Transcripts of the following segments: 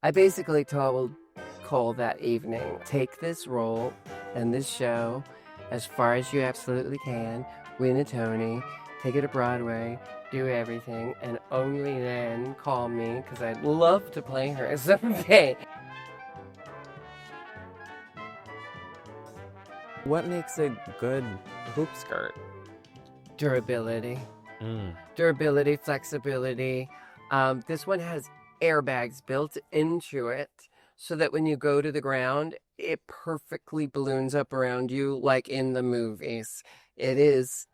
I basically told Cole that evening, take this role and this show as far as you absolutely can, win a Tony, take it to Broadway, do everything, and only then call me because I'd love to play her someday. What makes a good hoop skirt? Durability. Mm. Durability, flexibility. This one has airbags built into it so that when you go to the ground, it perfectly balloons up around you like in the movies. It is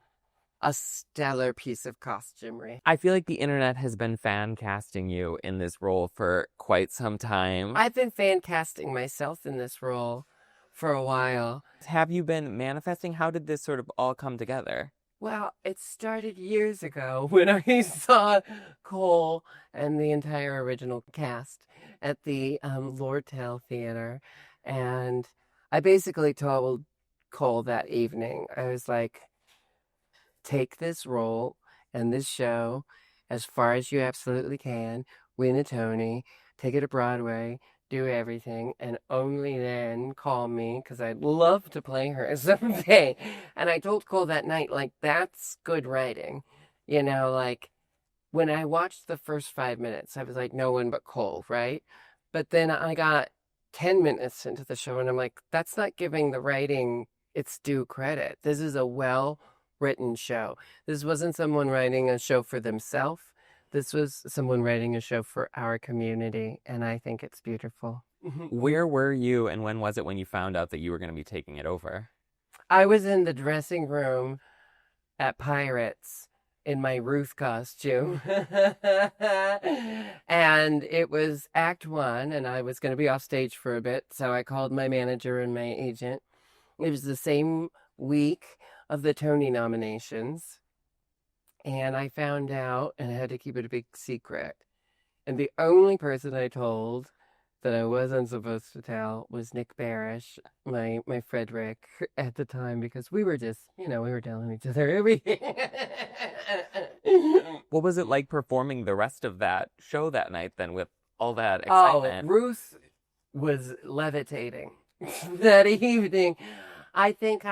a stellar piece of costumery. I feel like the internet has been fan casting you in this role for quite some time. I've been fan casting myself in this role for a while. Have you been manifesting? How did this sort of all come together? Well, it started years ago when I saw Cole and the entire original cast at the Lortel Theater. And I basically told Cole that evening, I was like, take this role and this show as far as you absolutely can, win a Tony, take it to Broadway, do everything, and only then call me because I'd love to play her someday. And I told Cole that night, like, that's good writing. You know, like, when I watched the first 5 minutes, I was like, no one but Cole, right? But then I got 10 minutes into the show and I'm like, that's not giving the writing its due credit. This is a well written show. This wasn't someone writing a show for themselves. This was someone writing a show for our community, and I think it's beautiful. Where were you and when was it when you found out that you were going to be taking it over? I was in the dressing room at Pirates in my Ruth costume. And it was Act One, and I was going to be off stage for a bit, so I called my manager and my agent. It was the same week of the Tony nominations. And I found out, and I had to keep it a big secret. And the only person I told that I wasn't supposed to tell was Nick Barish, my Frederick at the time, because we were just, we were telling each other everything. What was it like performing the rest of that show that night then with all that Oh, excitement? Ruth was levitating that evening. I think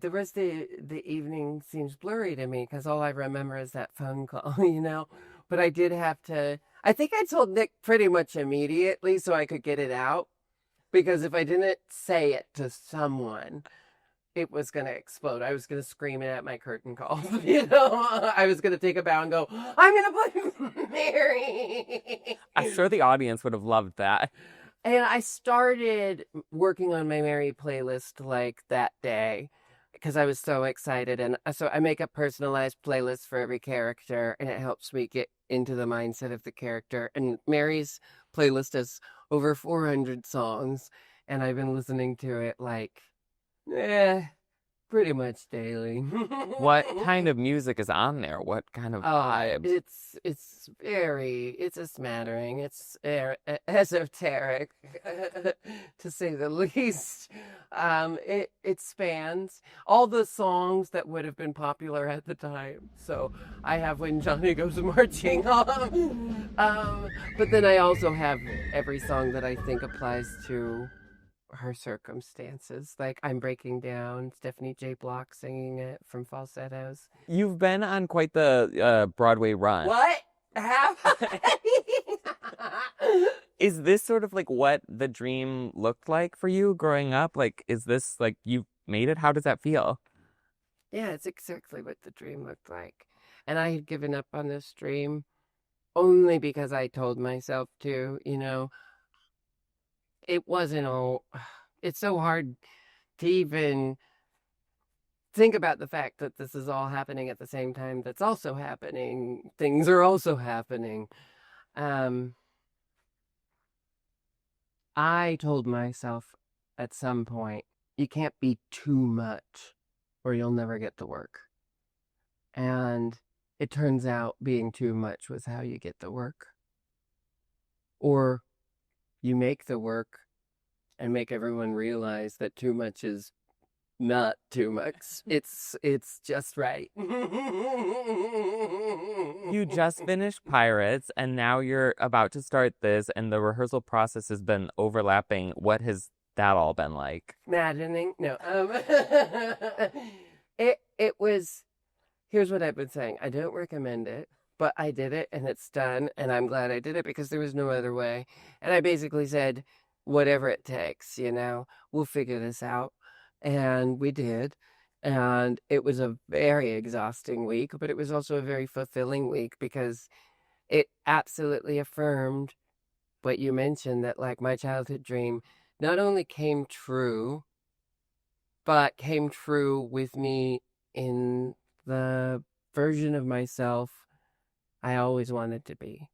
the rest of the evening seems blurry to me because all I remember is that phone call, But I did have to. I think I told Nick pretty much immediately so I could get it out. Because if I didn't say it to someone, it was going to explode. I was going to scream it at my curtain call. I was going to take a bow and go, I'm going to play Mary. I'm sure the audience would have loved that. And I started working on my Mary playlist like that day because I was so excited. And so I make a personalized playlist for every character, and it helps me get into the mindset of the character. And Mary's playlist has over 400 songs, and I've been listening to it pretty much daily. What kind of music is on there? What kind of vibes? It's a smattering. It's esoteric, to say the least. It spans all the songs that would have been popular at the time. So I have When Johnny Goes Marching On. But then I also have every song that I think applies to her circumstances. Like I'm Breaking Down, Stephanie J. Block singing it from falsettos. You've been on quite the Broadway run. What? Have Is this sort of like what the dream looked like for you growing up? Like, is this like you made it? How does that feel? Yeah, it's exactly what the dream looked like. And I had given up on this dream only because I told myself to, it wasn't all, it's so hard to even think about the fact that this is all happening at the same time that's also happening. Things are also happening. I told myself at some point, you can't be too much or you'll never get the work. And it turns out being too much was how you get the work. Or you make the work and make everyone realize that too much is not too much. It's just right. You just finished Pirates, and now you're about to start this, and the rehearsal process has been overlapping. What has that all been like? Maddening. No. It was. Here's what I've been saying. I don't recommend it, but I did it and it's done, and I'm glad I did it because there was no other way. And I basically said, whatever it takes, we'll figure this out. And we did. And it was a very exhausting week, but it was also a very fulfilling week because it absolutely affirmed what you mentioned, that like my childhood dream not only came true, but came true with me in the version of myself I always wanted to be.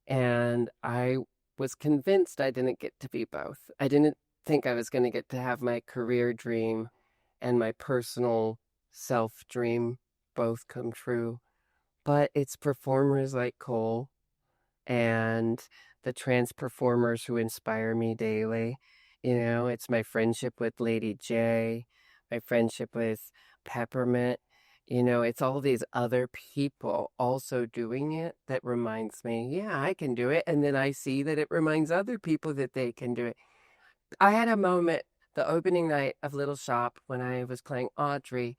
And I was convinced I didn't get to be both. I didn't think I was going to get to have my career dream and my personal self dream both come true. But it's performers like Cole and the trans performers who inspire me daily. It's my friendship with Lady J, my friendship with Peppermint. It's all these other people also doing it that reminds me, yeah, I can do it. And then I see that it reminds other people that they can do it. I had a moment the opening night of Little Shop when I was playing Audrey,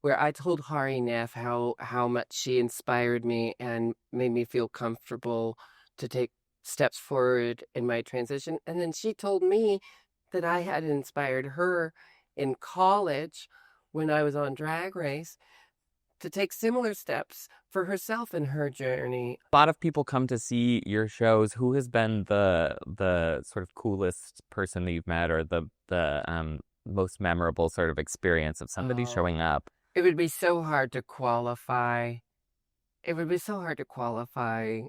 where I told Hari Neff how much she inspired me and made me feel comfortable to take steps forward in my transition. And then she told me that I had inspired her in college when I was on Drag Race to take similar steps for herself in her journey. A lot of people come to see your shows. Who has been the sort of coolest person that you've met, or the most memorable sort of experience of somebody showing up? It would be so hard to qualify. It would be so hard to qualify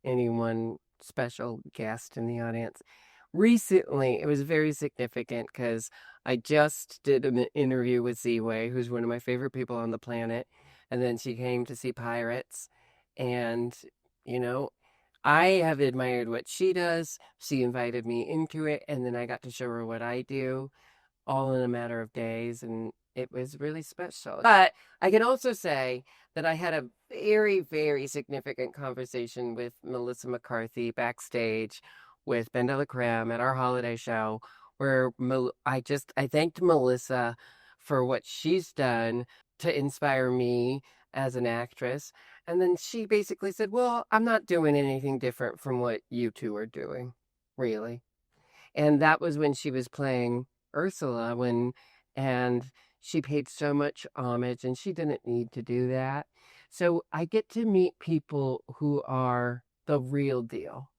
any one special guest in the audience. Recently, it was very significant because I just did an interview with Z-Way, who's one of my favorite people on the planet. And then she came to see Pirates. And, I have admired what she does. She invited me into it. And then I got to show her what I do all in a matter of days. And it was really special. But I can also say that I had a very, very significant conversation with Melissa McCarthy backstage with Ben de la Creme at our holiday show, where I thanked Melissa for what she's done to inspire me as an actress. And then she basically said, well, I'm not doing anything different from what you two are doing, really. And that was when she was playing Ursula, and she paid so much homage, and she didn't need to do that. So I get to meet people who are the real deal.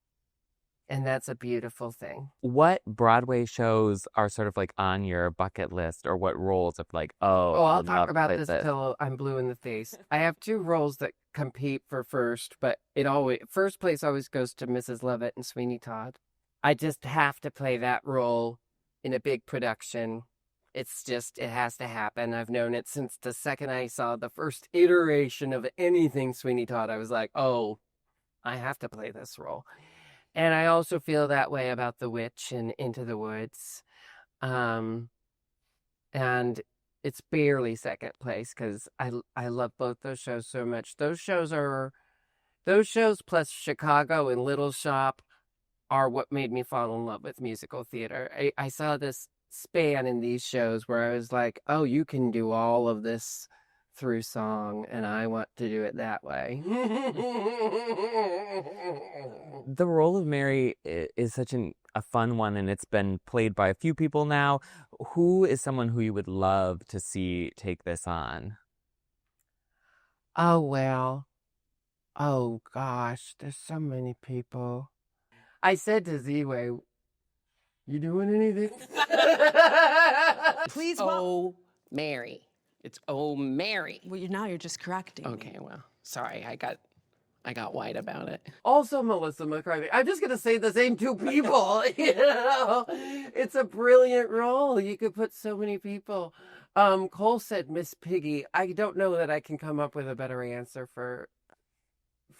And that's a beautiful thing. What Broadway shows are sort of like on your bucket list, or what roles of like, oh, I'll talk about this till I'm blue in the face. I have two roles that compete for first, but first place always goes to Mrs. Lovett and Sweeney Todd. I just have to play that role in a big production. It has to happen. I've known it since the second I saw the first iteration of anything Sweeney Todd. I was like, oh, I have to play this role. And I also feel that way about The Witch and Into the Woods. And it's barely second place because I love both those shows so much. Those shows plus Chicago and Little Shop are what made me fall in love with musical theater. I saw this span in these shows where I was like, oh, you can do all of this through song, and I want to do it that way. The role of Mary is such a fun one, and it's been played by a few people now. Who is someone who you would love to see take this on? Oh, well. Oh, gosh, there's so many people. I said to Z-Way, you doing anything? Please, Mary. It's Mary. Well, now you're just correcting me. Okay, well, sorry, I got white about it. Also, Melissa McCarthy. I'm just gonna say the same two people. It's a brilliant role. You could put so many people. Cole said Miss Piggy. I don't know that I can come up with a better answer for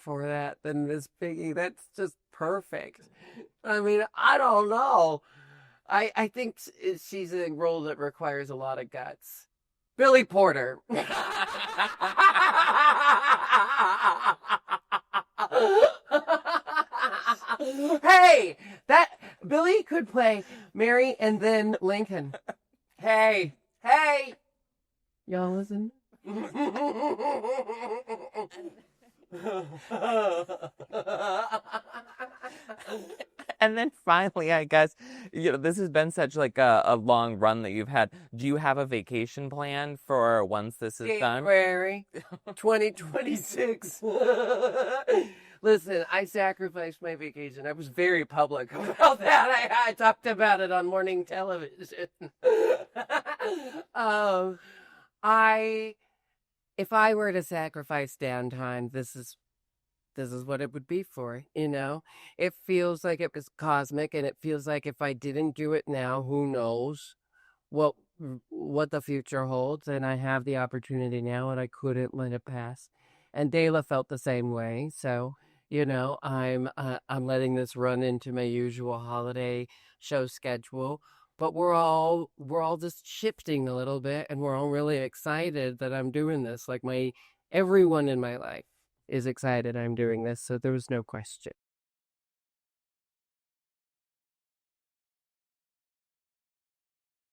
that than Miss Piggy. That's just perfect. I mean, I don't know. I think she's a role that requires a lot of guts. Billy Porter. Hey, that Billy could play Mary and then Lincoln. Hey, y'all listen. And then finally, I guess, this has been such like a long run that you've had. Do you have a vacation plan for once this is done? January 2026. Listen, I sacrificed my vacation. I was very public about that. I talked about it on morning television. If I were to sacrifice downtime, this is what it would be for, It feels like it was cosmic, and it feels like if I didn't do it now, who knows what the future holds, and I have the opportunity now, and I couldn't let it pass. And Dela felt the same way, so I'm letting this run into my usual holiday show schedule. But we're all just shifting a little bit, and we're all really excited that I'm doing this. Like everyone in my life is excited I'm doing this, so there was no question.